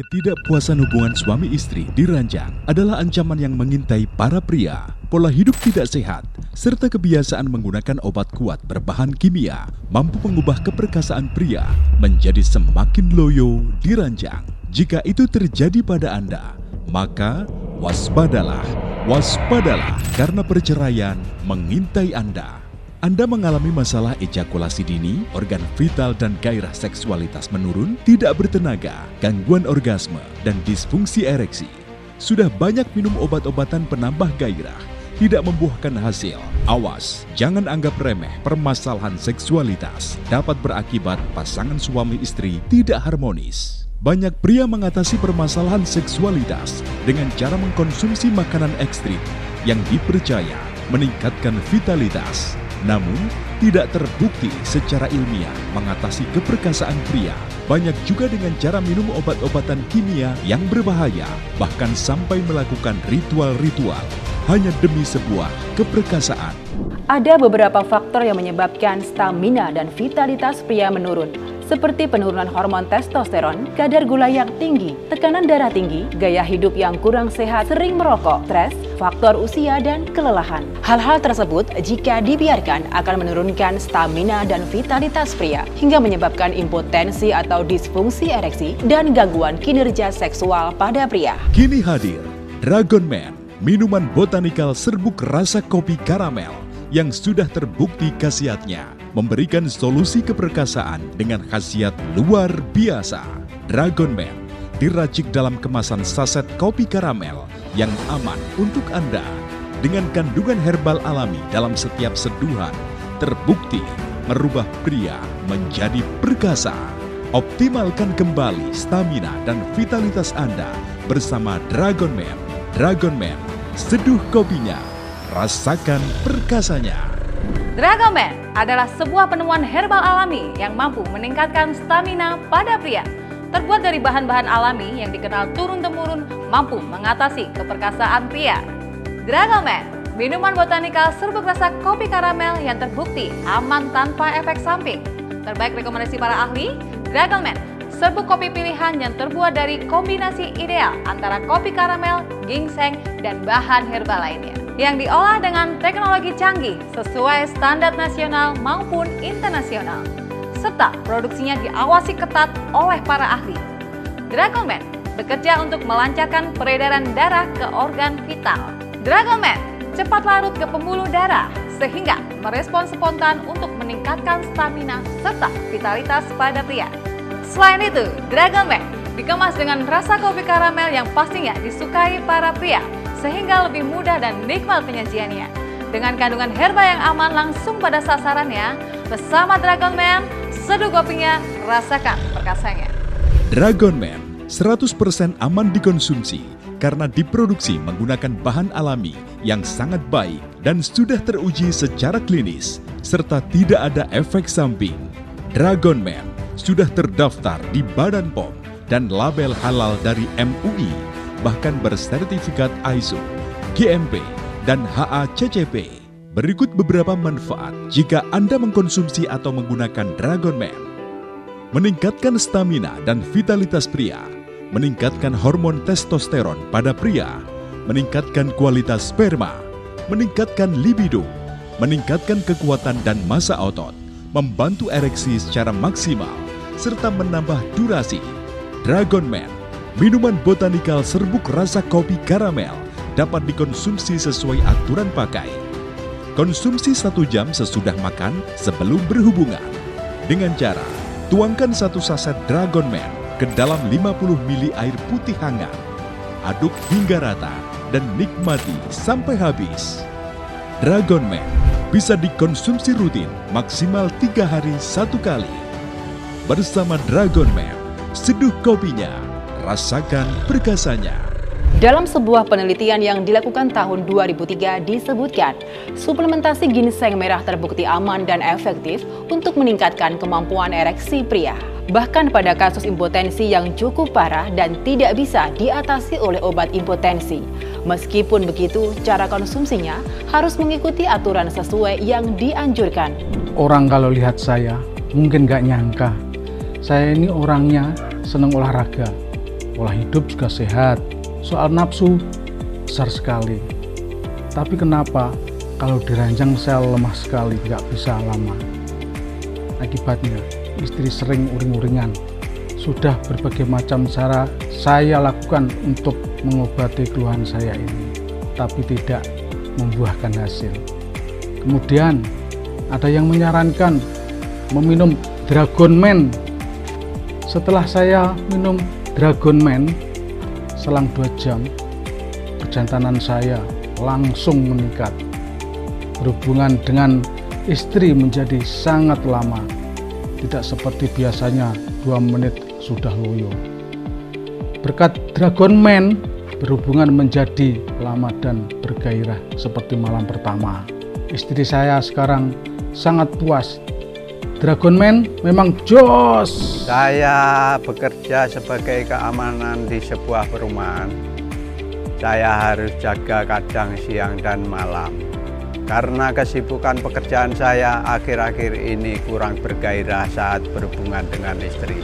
Ketidakpuasan hubungan suami istri diranjang adalah ancaman yang mengintai para pria. Pola hidup tidak sehat, serta kebiasaan menggunakan obat kuat berbahan kimia mampu mengubah keperkasaan pria menjadi semakin loyo diranjang. Jika itu terjadi pada Anda, maka waspadalah, waspadalah karena perceraian mengintai Anda. Anda mengalami masalah ejakulasi dini, organ vital dan gairah seksualitas menurun, tidak bertenaga, gangguan orgasme, dan disfungsi ereksi. Sudah banyak minum obat-obatan penambah gairah, tidak membuahkan hasil. Awas, jangan anggap remeh permasalahan seksualitas. Dapat berakibat pasangan suami istri tidak harmonis. Banyak pria mengatasi permasalahan seksualitas dengan cara mengkonsumsi makanan ekstrim yang dipercaya meningkatkan vitalitas. Namun, tidak terbukti secara ilmiah mengatasi keperkasaan pria. Banyak juga dengan cara minum obat-obatan kimia yang berbahaya, bahkan sampai melakukan ritual-ritual hanya demi sebuah keperkasaan. Ada beberapa faktor yang menyebabkan stamina dan vitalitas pria menurun, seperti penurunan hormon testosteron, kadar gula yang tinggi, tekanan darah tinggi, gaya hidup yang kurang sehat, sering merokok, stres, faktor usia, dan kelelahan. Hal-hal tersebut jika dibiarkan akan menurunkan stamina dan vitalitas pria, hingga menyebabkan impotensi atau disfungsi ereksi dan gangguan kinerja seksual pada pria. Kini hadir Dragon Man, minuman botanikal serbuk rasa kopi karamel yang sudah terbukti khasiatnya memberikan solusi keperkasaan dengan khasiat luar biasa. Dragon Man diracik dalam kemasan saset kopi karamel yang aman untuk Anda. Dengan kandungan herbal alami dalam setiap seduhan, terbukti merubah pria menjadi perkasa. Optimalkan kembali stamina dan vitalitas Anda bersama Dragon Man. Dragon Man, seduh kopinya, rasakan perkasanya. Dragon Man adalah sebuah penemuan herbal alami yang mampu meningkatkan stamina pada pria. Terbuat dari bahan-bahan alami yang dikenal turun-temurun mampu mengatasi keperkasaan pria. Dragon Man, minuman botanikal serbuk rasa kopi karamel yang terbukti aman tanpa efek samping. Terbaik rekomendasi para ahli, Dragon Man, serbuk kopi pilihan yang terbuat dari kombinasi ideal antara kopi karamel, ginseng, dan bahan herbal lainnya. Yang diolah dengan teknologi canggih sesuai standar nasional maupun internasional, serta produksinya diawasi ketat oleh para ahli. Dragon Man bekerja untuk melancarkan peredaran darah ke organ vital. Dragon Man cepat larut ke pembuluh darah sehingga merespons spontan untuk meningkatkan stamina serta vitalitas pada pria. Selain itu, Dragon Man dikemas dengan rasa kopi karamel yang pastinya disukai para pria, sehingga lebih mudah dan nikmat penyajiannya. Dengan kandungan herba yang aman langsung pada sasarannya, bersama Dragon Man, seduh kopinya, rasakan perkasanya. Dragon Man 100% aman dikonsumsi karena diproduksi menggunakan bahan alami yang sangat baik dan sudah teruji secara klinis, serta tidak ada efek samping. Dragon Man sudah terdaftar di Badan POM dan label halal dari MUI, bahkan bersertifikat ISO, GMP, dan HACCP. Berikut beberapa manfaat jika Anda mengkonsumsi atau menggunakan Dragon Man. Meningkatkan stamina dan vitalitas pria, meningkatkan hormon testosteron pada pria, meningkatkan kualitas sperma, meningkatkan libido, meningkatkan kekuatan dan massa otot, membantu ereksi secara maksimal, serta menambah durasi. Dragon Man, minuman botanikal serbuk rasa kopi karamel, dapat dikonsumsi sesuai aturan pakai. Konsumsi 1 jam sesudah makan sebelum berhubungan. Dengan cara, tuangkan 1 saset Dragon Man ke dalam 50 ml air putih hangat. Aduk hingga rata dan nikmati sampai habis. Dragon Man bisa dikonsumsi rutin maksimal 3 hari 1 kali. Bersama Dragon Man, seduh kopinya, rasakan perkasanya. Dalam sebuah penelitian yang dilakukan tahun 2003 disebutkan, suplementasi ginseng merah terbukti aman dan efektif untuk meningkatkan kemampuan ereksi pria. Bahkan pada kasus impotensi yang cukup parah dan tidak bisa diatasi oleh obat impotensi. Meskipun begitu, cara konsumsinya harus mengikuti aturan sesuai yang dianjurkan. Orang kalau lihat saya, mungkin gak nyangka. Saya ini orangnya senang olahraga. pola hidup juga sehat. Soal nafsu besar sekali. Tapi kenapa kalau diranjang saya lemah sekali, nggak bisa lama. Akibatnya istri sering uring-uringan. Sudah berbagai macam cara saya lakukan untuk mengobati keluhan saya ini, tapi tidak membuahkan hasil. Kemudian ada yang menyarankan meminum Dragon Man. Setelah saya minum Dragon Man, selang 2 jam kejantanan saya langsung meningkat. Berhubungan dengan istri menjadi sangat lama, tidak seperti biasanya 2 menit sudah loyo. Berkat Dragon Man, berhubungan menjadi lama dan bergairah seperti malam pertama. Istri saya sekarang sangat puas. Dragon Man memang jos. Saya bekerja sebagai keamanan di sebuah perumahan. Saya harus jaga kadang siang dan malam. Karena kesibukan pekerjaan saya akhir-akhir ini kurang bergairah saat berhubungan dengan istri.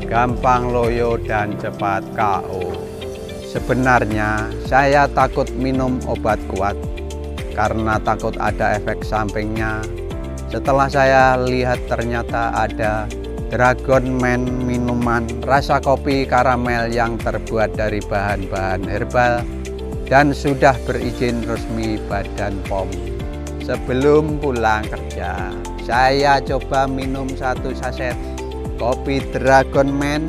Gampang loyo dan cepat KO. Sebenarnya saya takut minum obat kuat karena takut ada efek sampingnya. Setelah saya lihat ternyata ada Dragon Man, minuman rasa kopi karamel yang terbuat dari bahan-bahan herbal dan sudah berizin resmi Badan POM. Sebelum pulang kerja, saya coba minum 1 saset kopi Dragon Man.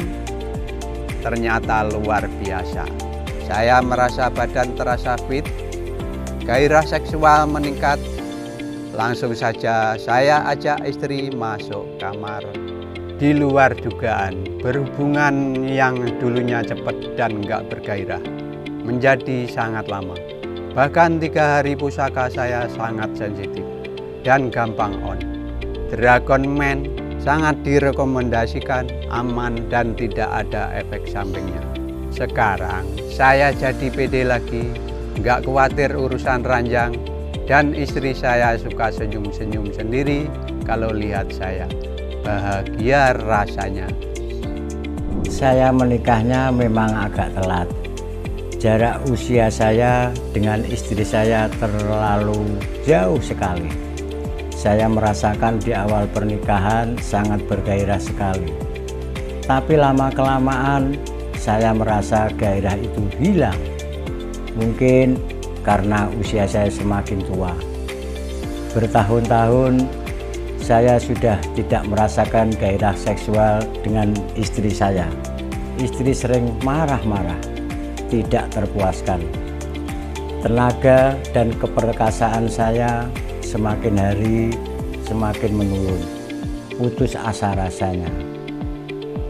Ternyata luar biasa. Saya merasa badan terasa fit, gairah seksual meningkat. Langsung saja saya ajak istri masuk kamar. Di luar dugaan, berhubungan yang dulunya cepat dan nggak bergairah menjadi sangat lama. Bahkan 3 hari pusaka saya sangat sensitif dan gampang on. Dragon Man sangat direkomendasikan, aman dan tidak ada efek sampingnya. Sekarang saya jadi pede lagi, nggak khawatir urusan ranjang, dan istri saya suka senyum-senyum sendiri kalau lihat saya. Bahagia rasanya. Saya menikahnya memang agak telat. Jarak usia saya dengan istri saya terlalu jauh sekali. Saya merasakan di awal pernikahan sangat bergairah sekali. Tapi lama-kelamaan saya merasa gairah itu hilang. Mungkin karena usia saya semakin tua. Bertahun-tahun saya sudah tidak merasakan gairah seksual dengan istri saya. Istri sering marah-marah, tidak terpuaskan. Tenaga dan keperkasaan saya semakin hari semakin menurun. Putus asa rasanya.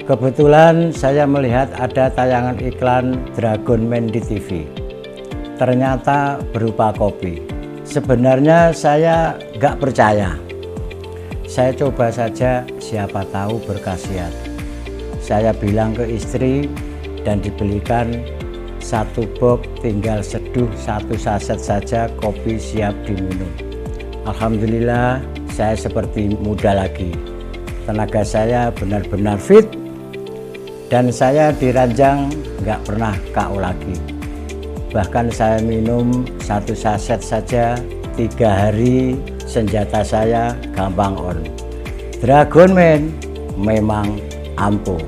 Kebetulan saya melihat ada tayangan iklan Dragon Man di TV. Ternyata berupa kopi. Sebenarnya saya nggak percaya. Saya coba saja, siapa tahu berkhasiat. Saya bilang ke istri dan dibelikan 1 box, tinggal seduh 1 saset saja, kopi siap diminum. Alhamdulillah saya seperti muda lagi. Tenaga saya benar-benar fit dan saya diranjang nggak pernah KO lagi. Bahkan saya minum 1 saset saja 3 hari, senjata saya gampang on. Dragon Man memang ampuh.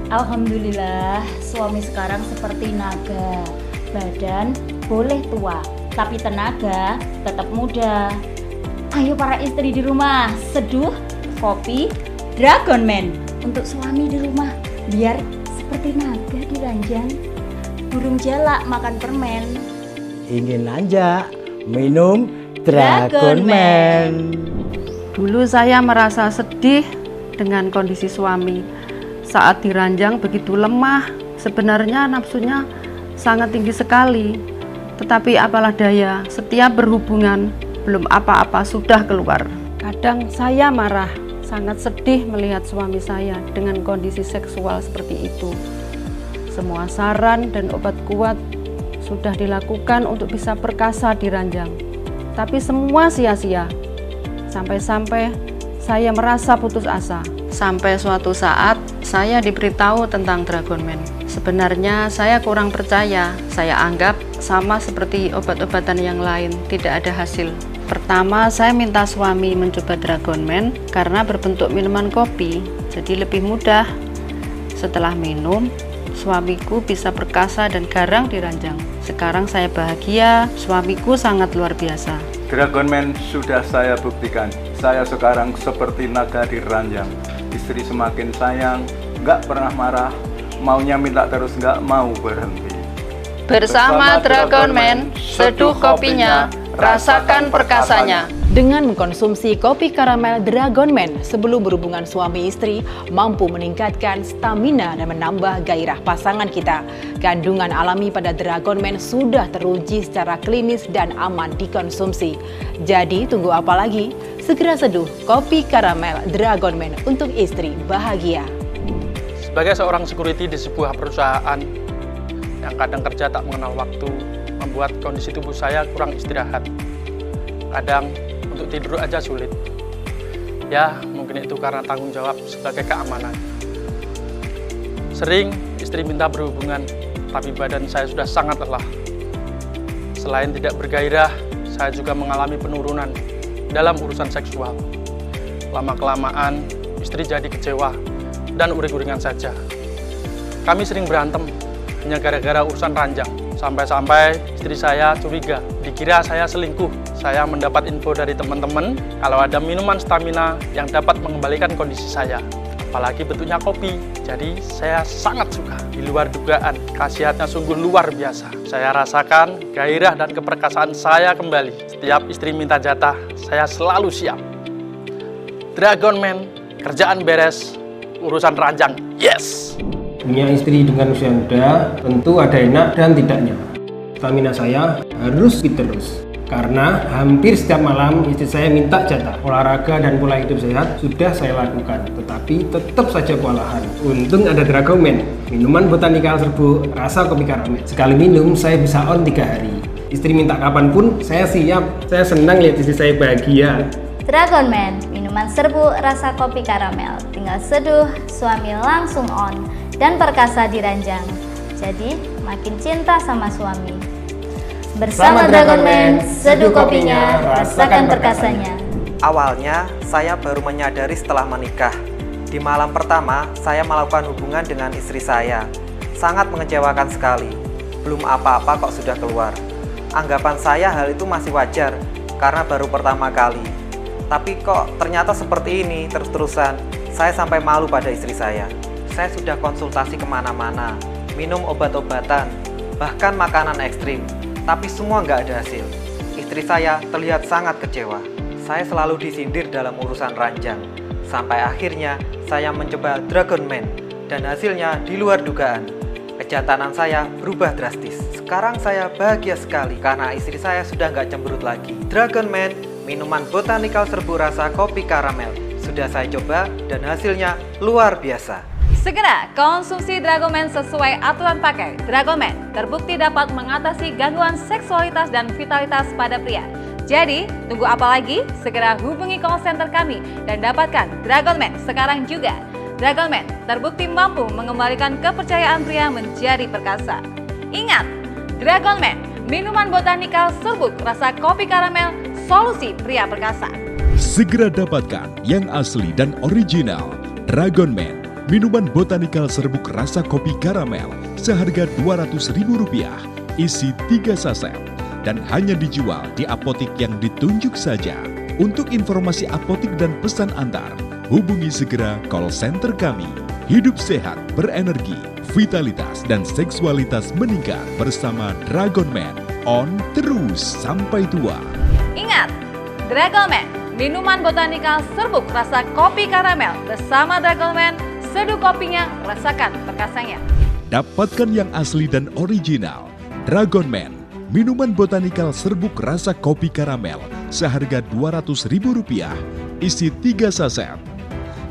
Alhamdulillah suami sekarang seperti naga. Badan boleh tua, tapi tenaga tetap muda. Ayo para istri di rumah, seduh kopi Dragon Man untuk suami di rumah, biar seperti naga diranjang. Burung jalak makan permen. Ingin aja minum Dragon Man. Dulu saya merasa sedih dengan kondisi suami. Saat diranjang begitu lemah, sebenarnya nafsunya sangat tinggi sekali. Tetapi apalah daya, setiap berhubungan belum apa-apa sudah keluar. Kadang saya marah, sangat sedih melihat suami saya dengan kondisi seksual seperti itu. Semua saran dan obat kuat sudah dilakukan untuk bisa perkasa di ranjang. Tapi semua sia-sia. Sampai-sampai saya merasa putus asa. Sampai suatu saat saya diberitahu tentang Dragon Man. Sebenarnya saya kurang percaya. Saya anggap sama seperti obat-obatan yang lain, tidak ada hasil. Pertama, saya minta suami mencoba Dragon Man karena berbentuk minuman kopi, jadi lebih mudah. Setelah minum, suamiku bisa perkasa dan garang di ranjang. Sekarang saya bahagia, suamiku sangat luar biasa. Dragon Man sudah saya buktikan. Saya sekarang seperti naga di ranjang. Istri semakin sayang, nggak pernah marah, maunya minta terus, nggak mau berhenti. Bersama Dragon Man, seduh kopinya, rasakan perkasanya. Dengan mengkonsumsi kopi karamel Dragon Man sebelum berhubungan suami istri mampu meningkatkan stamina dan menambah gairah pasangan kita. Kandungan alami pada Dragon Man sudah teruji secara klinis dan aman dikonsumsi. Jadi tunggu apa lagi? Segera seduh kopi karamel Dragon Man untuk istri bahagia. Sebagai seorang security di sebuah perusahaan yang kadang kerja tak mengenal waktu, membuat kondisi tubuh saya kurang istirahat. Kadang untuk tidur aja sulit. Ya, mungkin itu karena tanggung jawab sebagai keamanan. Sering istri minta berhubungan, tapi badan saya sudah sangat lelah. Selain tidak bergairah, saya juga mengalami penurunan dalam urusan seksual. Lama-kelamaan, istri jadi kecewa dan uring-uringan saja. Kami sering berantem hanya gara-gara urusan ranjang. Sampai-sampai istri saya curiga, dikira saya selingkuh. Saya mendapat info dari teman-teman kalau ada minuman stamina yang dapat mengembalikan kondisi saya. Apalagi bentuknya kopi, jadi saya sangat suka. Di luar dugaan, khasiatnya sungguh luar biasa. Saya rasakan gairah dan keperkasaan saya kembali. Setiap istri minta jatah, saya selalu siap. Dragon Man, kerjaan beres, urusan ranjang, yes! Punya istri dengan usia muda, tentu ada enak dan tidaknya. Stamina saya harus fit terus. Karena hampir setiap malam istri saya minta jatah. Olahraga dan pola hidup sehat sudah saya lakukan, tetapi tetap saja kewalahan. Untung ada Dragon Man, minuman botanikal serbuk rasa kopi karamel. Sekali minum saya bisa on 3 hari. Istri minta kapanpun saya siap. Saya senang lihat istri saya bahagia. Dragon Man, minuman serbuk rasa kopi karamel. Tinggal seduh, suami langsung on dan perkasa di ranjang. Jadi makin cinta sama suami. Bersama Dragon Man, seduh kopinya, rasakan perkasanya. Awalnya saya baru menyadari setelah menikah. Di malam pertama saya melakukan hubungan dengan istri saya. Sangat mengecewakan sekali. Belum apa-apa kok sudah keluar. Anggapan saya hal itu masih wajar karena baru pertama kali. Tapi kok ternyata seperti ini terus-terusan. Saya sampai malu pada istri saya. Saya sudah konsultasi kemana-mana, minum obat-obatan, bahkan makanan ekstrim, tapi semua nggak ada hasil. Istri saya terlihat sangat kecewa. Saya selalu disindir dalam urusan ranjang. Sampai akhirnya saya mencoba Dragon Man, dan hasilnya di luar dugaan. Kejantanan saya berubah drastis. Sekarang saya bahagia sekali karena istri saya sudah nggak cemberut lagi. Dragon Man, minuman botanikal serbuk rasa kopi karamel. Sudah saya coba dan hasilnya luar biasa. Segera konsumsi Dragon Man sesuai aturan pakai. Dragon Man terbukti dapat mengatasi gangguan seksualitas dan vitalitas pada pria. Jadi, tunggu apa lagi? Segera hubungi call center kami dan dapatkan Dragon Man sekarang juga. Dragon Man terbukti mampu mengembalikan kepercayaan pria menjadi perkasa. Ingat, Dragon Man, minuman botanikal serbuk rasa kopi karamel, solusi pria perkasa. Segera dapatkan yang asli dan original Dragon Man, minuman botanikal serbuk rasa kopi karamel seharga Rp200.000, isi 3 saset dan hanya dijual di apotik yang ditunjuk saja. Untuk informasi apotik dan pesan antar, hubungi segera call center kami. Hidup sehat, berenergi, vitalitas dan seksualitas meningkat bersama Dragon Man. On terus sampai tua. Ingat, Dragon Man, minuman botanikal serbuk rasa kopi karamel. Bersama Dragon Man, seduh kopinya, rasakan perkasanya. Dapatkan yang asli dan original Dragon Man, minuman botanikal serbuk rasa kopi karamel seharga Rp200.000, isi 3 saset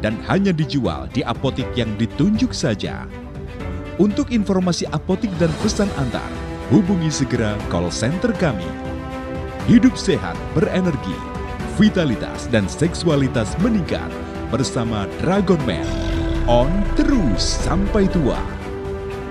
dan hanya dijual di apotik yang ditunjuk saja. Untuk informasi apotik dan pesan antar, hubungi segera call center kami. Hidup sehat, berenergi, vitalitas dan seksualitas meningkat bersama Dragon Man. On terus sampai tua.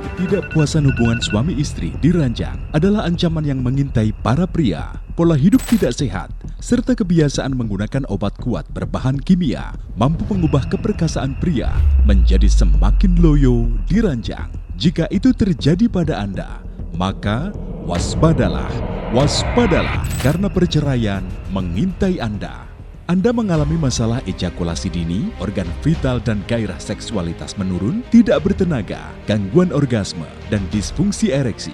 Ketidakpuasan hubungan suami istri diranjang adalah ancaman yang mengintai para pria. Pola hidup tidak sehat, serta kebiasaan menggunakan obat kuat berbahan kimia mampu mengubah keperkasaan pria menjadi semakin loyo diranjang. Jika itu terjadi pada Anda, maka waspadalah, waspadalah karena perceraian mengintai Anda. Anda mengalami masalah ejakulasi dini, organ vital dan gairah seksualitas menurun, tidak bertenaga, gangguan orgasme, dan disfungsi ereksi.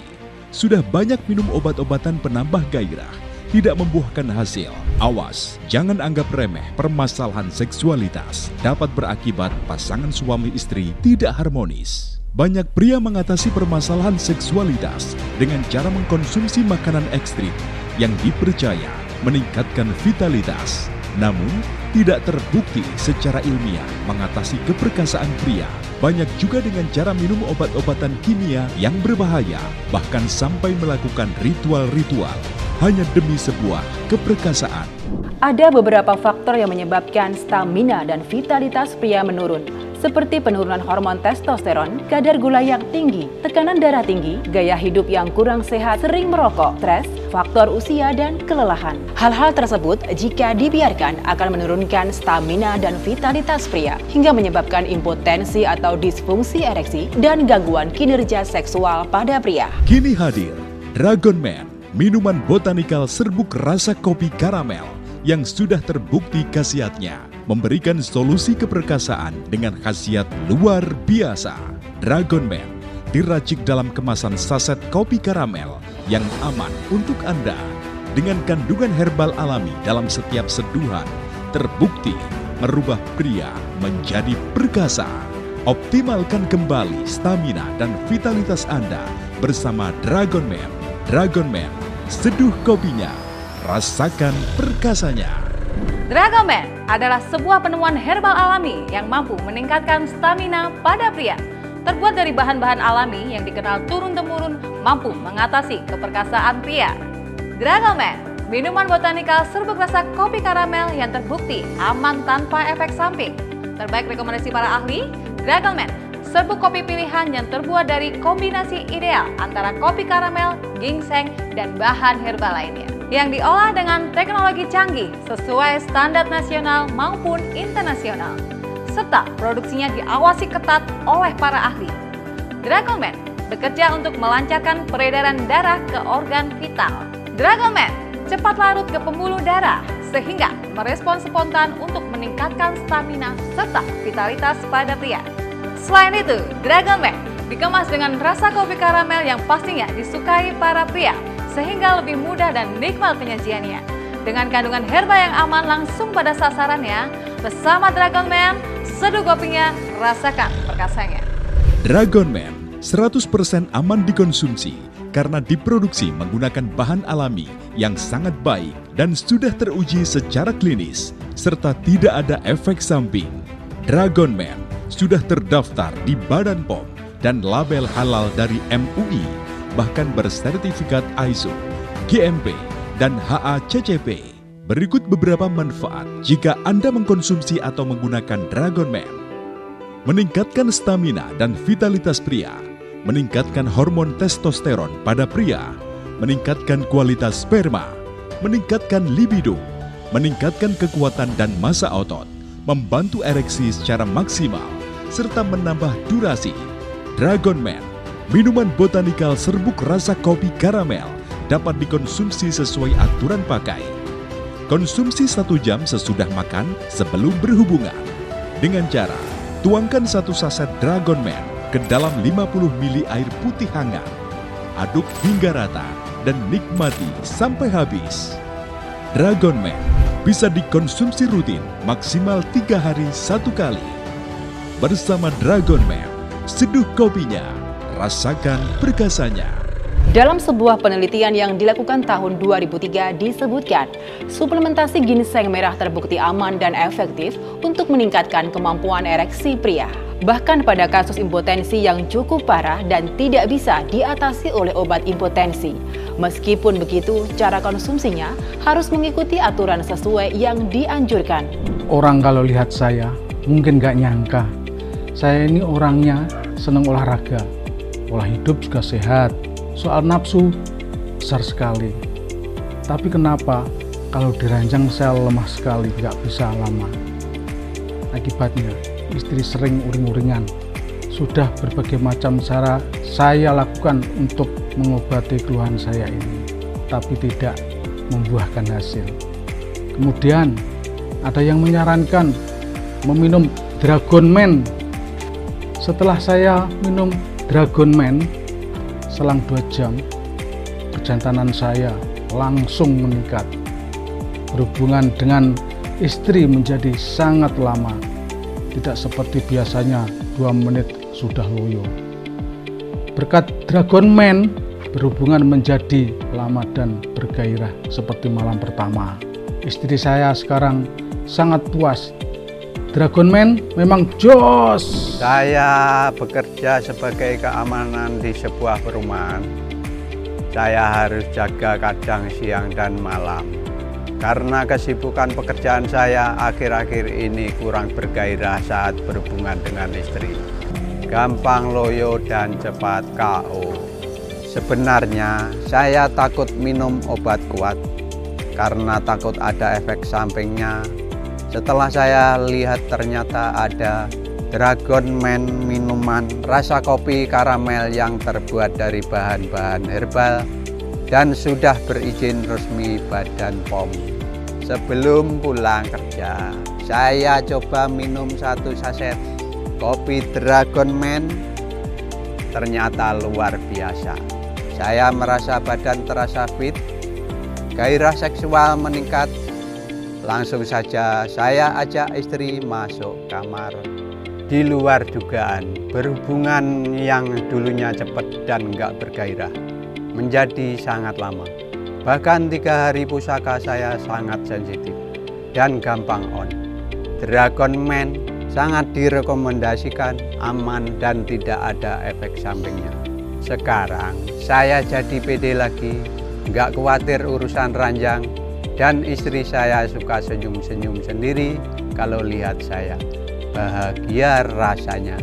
Sudah banyak minum obat-obatan penambah gairah, tidak membuahkan hasil. Awas, jangan anggap remeh permasalahan seksualitas. Dapat berakibat pasangan suami istri tidak harmonis. Banyak pria mengatasi permasalahan seksualitas dengan cara mengkonsumsi makanan ekstrim yang dipercaya meningkatkan vitalitas. Namun, tidak terbukti secara ilmiah mengatasi keperkasaan pria. Banyak juga dengan cara minum obat-obatan kimia yang berbahaya, bahkan sampai melakukan ritual-ritual hanya demi sebuah keperkasaan. Ada beberapa faktor yang menyebabkan stamina dan vitalitas pria menurun, seperti penurunan hormon testosteron, kadar gula yang tinggi, tekanan darah tinggi, gaya hidup yang kurang sehat, sering merokok, stres, faktor usia, dan kelelahan. Hal-hal tersebut jika dibiarkan akan menurunkan stamina dan vitalitas pria, hingga menyebabkan impotensi atau disfungsi ereksi dan gangguan kinerja seksual pada pria. Kini hadir Dragon Man, minuman botanikal serbuk rasa kopi karamel yang sudah terbukti khasiatnya memberikan solusi keperkasaan dengan khasiat luar biasa. Dragon Man diracik dalam kemasan saset kopi karamel yang aman untuk Anda. Dengan kandungan herbal alami dalam setiap seduhan, terbukti merubah pria menjadi perkasa. Optimalkan kembali stamina dan vitalitas Anda bersama Dragon Man. Dragon Man, seduh kopinya, rasakan perkasanya. Dragon Man adalah sebuah penemuan herbal alami yang mampu meningkatkan stamina pada pria. Terbuat dari bahan-bahan alami yang dikenal turun-temurun mampu mengatasi keperkasaan pria. Dragon Man, minuman botanikal serbuk rasa kopi karamel yang terbukti aman tanpa efek samping. Terbaik rekomendasi para ahli, Dragon Man, serbuk kopi pilihan yang terbuat dari kombinasi ideal antara kopi karamel, ginseng, dan bahan herbal lainnya. Yang diolah dengan teknologi canggih sesuai standar nasional maupun internasional. Serta produksinya diawasi ketat oleh para ahli. Dragon Man bekerja untuk melancarkan peredaran darah ke organ vital. Dragon Man cepat larut ke pembuluh darah sehingga merespon spontan untuk meningkatkan stamina serta vitalitas pada pria. Selain itu, Dragon Man dikemas dengan rasa kopi karamel yang pastinya disukai para pria sehingga lebih mudah dan nikmat penyajiannya. Dengan kandungan herba yang aman langsung pada sasarannya, bersama Dragon Man, seduh kopinya, rasakan perkasanya. Dragon Man 100% aman dikonsumsi karena diproduksi menggunakan bahan alami yang sangat baik dan sudah teruji secara klinis serta tidak ada efek samping. Dragon Man sudah terdaftar di Badan POM dan label halal dari MUI, bahkan bersertifikat ISO, GMP, dan HACCP. Berikut beberapa manfaat jika Anda mengkonsumsi atau menggunakan Dragon Man. Meningkatkan stamina dan vitalitas pria, meningkatkan hormon testosteron pada pria, meningkatkan kualitas sperma, meningkatkan libido, meningkatkan kekuatan dan massa otot, membantu ereksi secara maksimal, serta menambah durasi. Dragon Man, minuman botanikal serbuk rasa kopi karamel, dapat dikonsumsi sesuai aturan pakai. Konsumsi 1 jam sesudah makan sebelum berhubungan. Dengan cara, tuangkan 1 saset Dragon Man ke dalam 50 ml air putih hangat. Aduk hingga rata dan nikmati sampai habis. Dragon Man bisa dikonsumsi rutin maksimal 3 hari 1 kali. Bersama Dragon Man, seduh kopinya, rasakan perkasanya. Dalam sebuah penelitian yang dilakukan tahun 2003 disebutkan, suplementasi ginseng merah terbukti aman dan efektif untuk meningkatkan kemampuan ereksi pria. Bahkan pada kasus impotensi yang cukup parah dan tidak bisa diatasi oleh obat impotensi. Meskipun begitu, cara konsumsinya harus mengikuti aturan sesuai yang dianjurkan. Orang kalau lihat saya mungkin gak nyangka Saya ini orangnya senang olahraga, pola hidup juga sehat. Soal nafsu besar sekali. Tapi kenapa kalau diranjang saya lemah sekali, nggak bisa lama. Akibatnya istri sering uring-uringan. Sudah berbagai macam cara saya lakukan untuk mengobati keluhan saya ini, tapi tidak membuahkan hasil. Kemudian ada yang menyarankan meminum Dragon Man. Setelah saya minum Dragon Man, selang 2 jam kejantanan saya langsung meningkat. Berhubungan dengan istri menjadi sangat lama, tidak seperti biasanya 2 menit sudah loyo. Berkat Dragon Man, berhubungan menjadi lama dan bergairah seperti malam pertama. Istri saya sekarang sangat puas. Dragon Man memang jos. Saya bekerja sebagai keamanan di sebuah perumahan. Saya harus jaga kadang siang dan malam. Karena kesibukan pekerjaan saya akhir-akhir ini kurang bergairah saat berhubungan dengan istri. Gampang loyo dan cepat KO. Sebenarnya saya takut minum obat kuat karena takut ada efek sampingnya. Setelah saya lihat ternyata ada Dragon Man, minuman rasa kopi karamel yang terbuat dari bahan-bahan herbal dan sudah berizin resmi Badan POM. Sebelum pulang kerja, saya coba minum 1 saset kopi Dragon Man. Ternyata luar biasa. Saya merasa badan terasa fit, gairah seksual meningkat. Langsung saja saya ajak istri masuk kamar. Di luar dugaan, berhubungan yang dulunya cepat dan nggak bergairah menjadi sangat lama. Bahkan 3 hari pusaka saya sangat sensitif dan gampang on. Dragon Man sangat direkomendasikan, aman dan tidak ada efek sampingnya. Sekarang saya jadi pede lagi, nggak khawatir urusan ranjang. Dan istri saya suka senyum-senyum sendiri kalau lihat saya. Bahagia rasanya.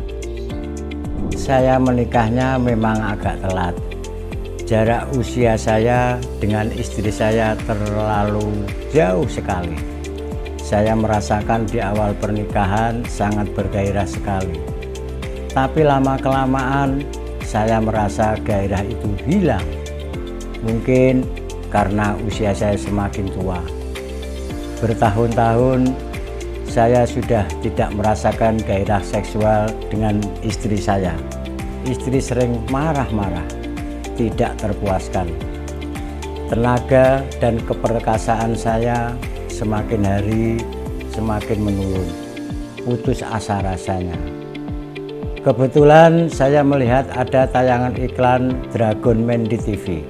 Saya menikahnya memang agak telat. Jarak usia saya dengan istri saya terlalu jauh sekali. Saya merasakan di awal pernikahan sangat bergairah sekali. Tapi lama-kelamaan saya merasa gairah itu hilang. Mungkin karena usia saya semakin tua. Bertahun-tahun saya sudah tidak merasakan gairah seksual dengan istri saya. Istri sering marah-marah, tidak terpuaskan. Tenaga dan keperkasaan saya semakin hari semakin menurun. Putus asa rasanya. Kebetulan saya melihat ada tayangan iklan Dragon Man di TV.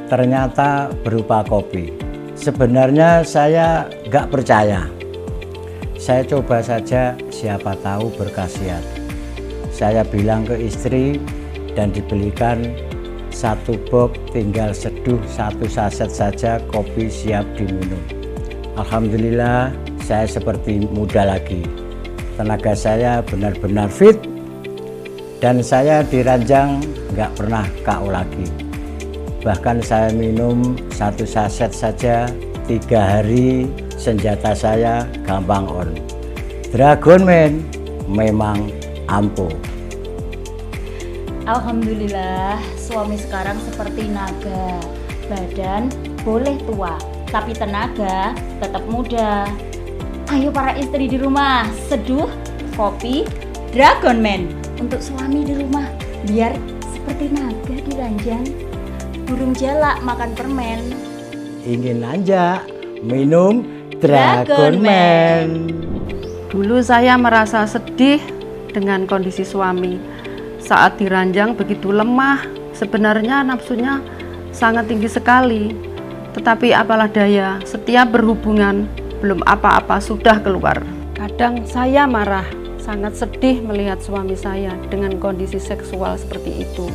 Ternyata berupa kopi. Sebenarnya saya nggak percaya. Saya coba saja, siapa tahu berkhasiat. Saya bilang ke istri dan dibelikan 1 box, tinggal seduh 1 saset saja, kopi siap diminum. Alhamdulillah saya seperti muda lagi. Tenaga saya benar-benar fit dan saya diranjang nggak pernah KO lagi. Bahkan saya minum 1 saset saja, 3 hari senjata saya gampang on. Dragon Man memang ampuh. Alhamdulillah, suami sekarang seperti naga. Badan boleh tua, tapi tenaga tetap muda. Ayo para istri di rumah, seduh kopi Dragon Man untuk suami di rumah, biar seperti naga di ranjang. Burung jalak makan permen. Ingin aja minum Dragon Man. Dulu saya merasa sedih dengan kondisi suami. Saat diranjang begitu lemah, sebenarnya nafsunya sangat tinggi sekali. Tetapi apalah daya, setiap berhubungan belum apa-apa sudah keluar. Kadang saya marah, sangat sedih melihat suami saya dengan kondisi seksual seperti itu.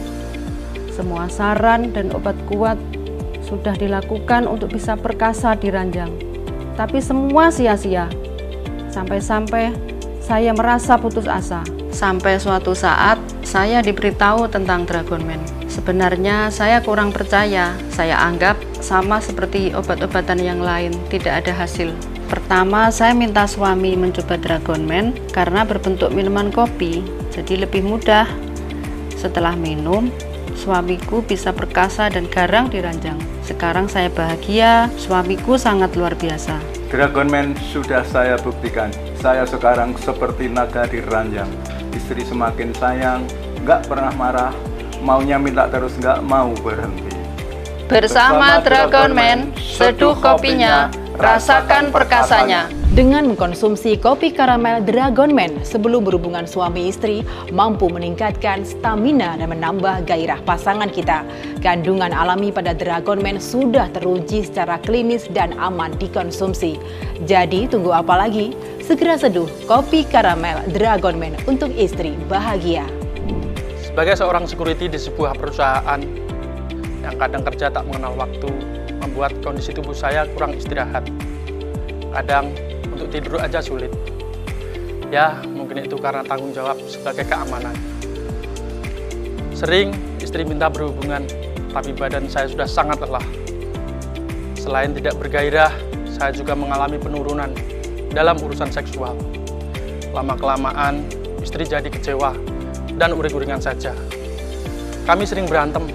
Semua saran dan obat kuat sudah dilakukan untuk bisa perkasa di ranjang. Tapi semua sia-sia. Sampai-sampai saya merasa putus asa. Sampai suatu saat saya diberitahu tentang Dragonman. Sebenarnya saya kurang percaya. Saya anggap sama seperti obat-obatan yang lain, tidak ada hasil. Pertama, saya minta suami mencoba Dragonman karena berbentuk minuman kopi, jadi lebih mudah. Setelah minum, suamiku bisa perkasa dan garang di ranjang. Sekarang saya bahagia, suamiku sangat luar biasa. Dragonman sudah saya buktikan. Saya sekarang seperti naga di ranjang. Istri semakin sayang, nggak pernah marah, maunya minta terus, nggak mau berhenti. Bersama Dragonman, seduh kopinya, rasakan perkasanya. Dengan mengkonsumsi kopi karamel Dragonman sebelum berhubungan suami istri mampu meningkatkan stamina dan menambah gairah pasangan kita. Kandungan alami pada Dragonman sudah teruji secara klinis dan aman dikonsumsi. Jadi tunggu apa lagi? Segera seduh kopi karamel Dragonman untuk istri bahagia. Sebagai seorang security di sebuah perusahaan yang kadang kerja tak mengenal waktu, membuat kondisi tubuh saya kurang istirahat. Kadang untuk tidur aja sulit. Ya, mungkin itu karena tanggung jawab sebagai keamanan. Sering istri minta berhubungan, tapi badan saya sudah sangat lelah. Selain tidak bergairah, saya juga mengalami penurunan dalam urusan seksual. Lama-kelamaan, istri jadi kecewa dan uring-uringan saja. Kami sering berantem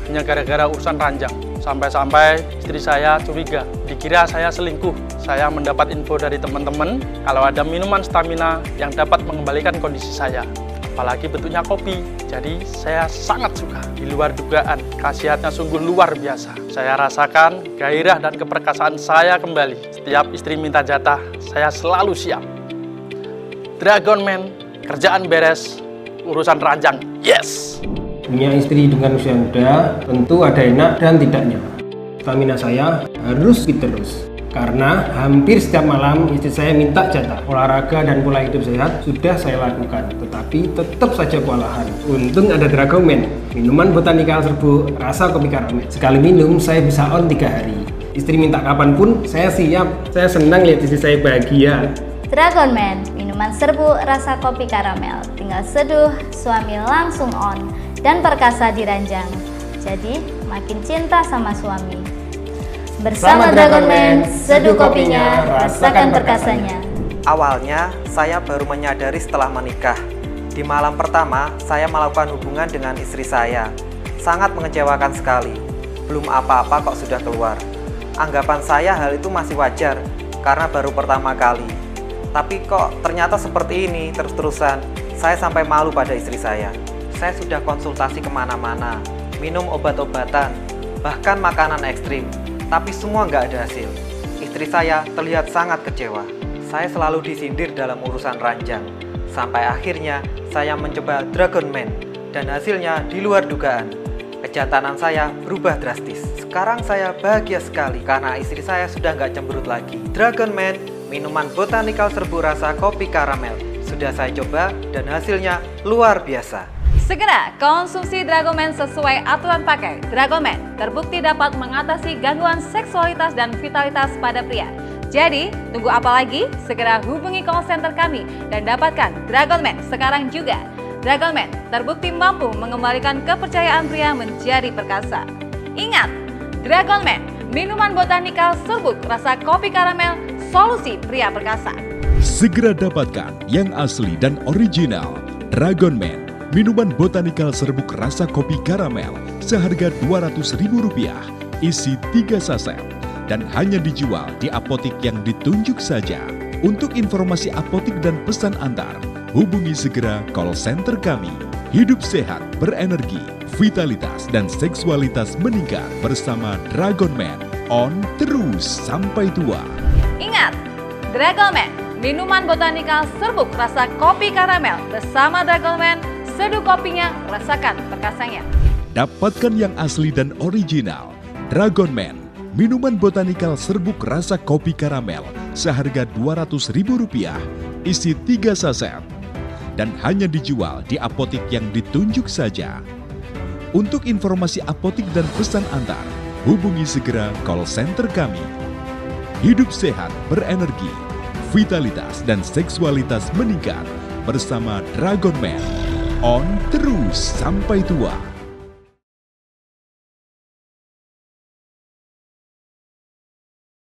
hanya gara-gara urusan ranjang. Sampai-sampai istri saya curiga, dikira saya selingkuh. Saya mendapat info dari teman-teman kalau ada minuman stamina yang dapat mengembalikan kondisi saya. Apalagi bentuknya kopi, jadi saya sangat suka. Di luar dugaan, khasiatnya sungguh luar biasa. Saya rasakan gairah dan keperkasaan saya kembali. Setiap istri minta jatah, saya selalu siap. Dragonman, kerjaan beres, urusan ranjang, yes! Punya istri dengan usia muda, tentu ada enak dan tidaknya. Stamina saya harus terus. Karena hampir setiap malam istri saya minta jatah. Olahraga dan pola hidup sehat sudah saya lakukan, tetapi tetap saja kewalahan. Untung ada Dragonman, minuman botanikal serbuk rasa kopi karamel. Sekali minum saya bisa on 3 hari. Istri minta kapanpun saya siap. Saya senang lihat istri saya bahagia. Dragonman, minuman serbuk rasa kopi karamel. Tinggal seduh, suami langsung on dan perkasa di ranjang. Jadi makin cinta sama suami. Bersama Dragonman, seduh kopinya, rasakan perkasanya. Awalnya, saya baru menyadari setelah menikah. Di malam pertama, saya melakukan hubungan dengan istri saya. Sangat mengecewakan sekali. Belum apa-apa kok sudah keluar. Anggapan saya hal itu masih wajar, karena baru pertama kali. Tapi kok ternyata seperti ini terus-terusan. Saya sampai malu pada istri saya. Saya sudah konsultasi kemana-mana, minum obat-obatan, bahkan makanan ekstrim. Tapi semua nggak ada hasil. Istri saya terlihat sangat kecewa. Saya selalu disindir dalam urusan ranjang. Sampai akhirnya saya mencoba Dragonman dan hasilnya di luar dugaan. Kejantanan saya berubah drastis. Sekarang saya bahagia sekali karena istri saya sudah nggak cemberut lagi. Dragonman, minuman botanikal serbuk rasa kopi karamel. Sudah saya coba dan hasilnya luar biasa. Segera konsumsi Dragonman sesuai aturan pakai. Dragonman terbukti dapat mengatasi gangguan seksualitas dan vitalitas pada pria. Jadi, tunggu apa lagi? Segera hubungi call center kami dan dapatkan Dragonman sekarang juga. Dragonman terbukti mampu mengembalikan kepercayaan pria menjadi perkasa. Ingat, Dragonman, minuman botanikal serbuk rasa kopi karamel, solusi pria perkasa. Segera dapatkan yang asli dan original Dragonman, minuman botanikal serbuk rasa kopi karamel seharga Rp200.000, isi 3 saset dan hanya dijual di apotik yang ditunjuk saja. Untuk informasi apotik dan pesan antar, hubungi segera call center kami. Hidup sehat, berenergi, vitalitas dan seksualitas meningkat bersama Dragonman. On terus sampai tua. Ingat, Dragonman, minuman botanikal serbuk rasa kopi karamel. Bersama Dragonman, seduh kopinya, rasakan perkasanya. Dapatkan yang asli dan original Dragonman, minuman botanikal serbuk rasa kopi karamel seharga Rp200.000, isi 3 saset dan hanya dijual di apotik yang ditunjuk saja. Untuk informasi apotik dan pesan antar, hubungi segera call center kami. Hidup sehat, berenergi, vitalitas dan seksualitas meningkat bersama Dragon Man. On terus sampai tua.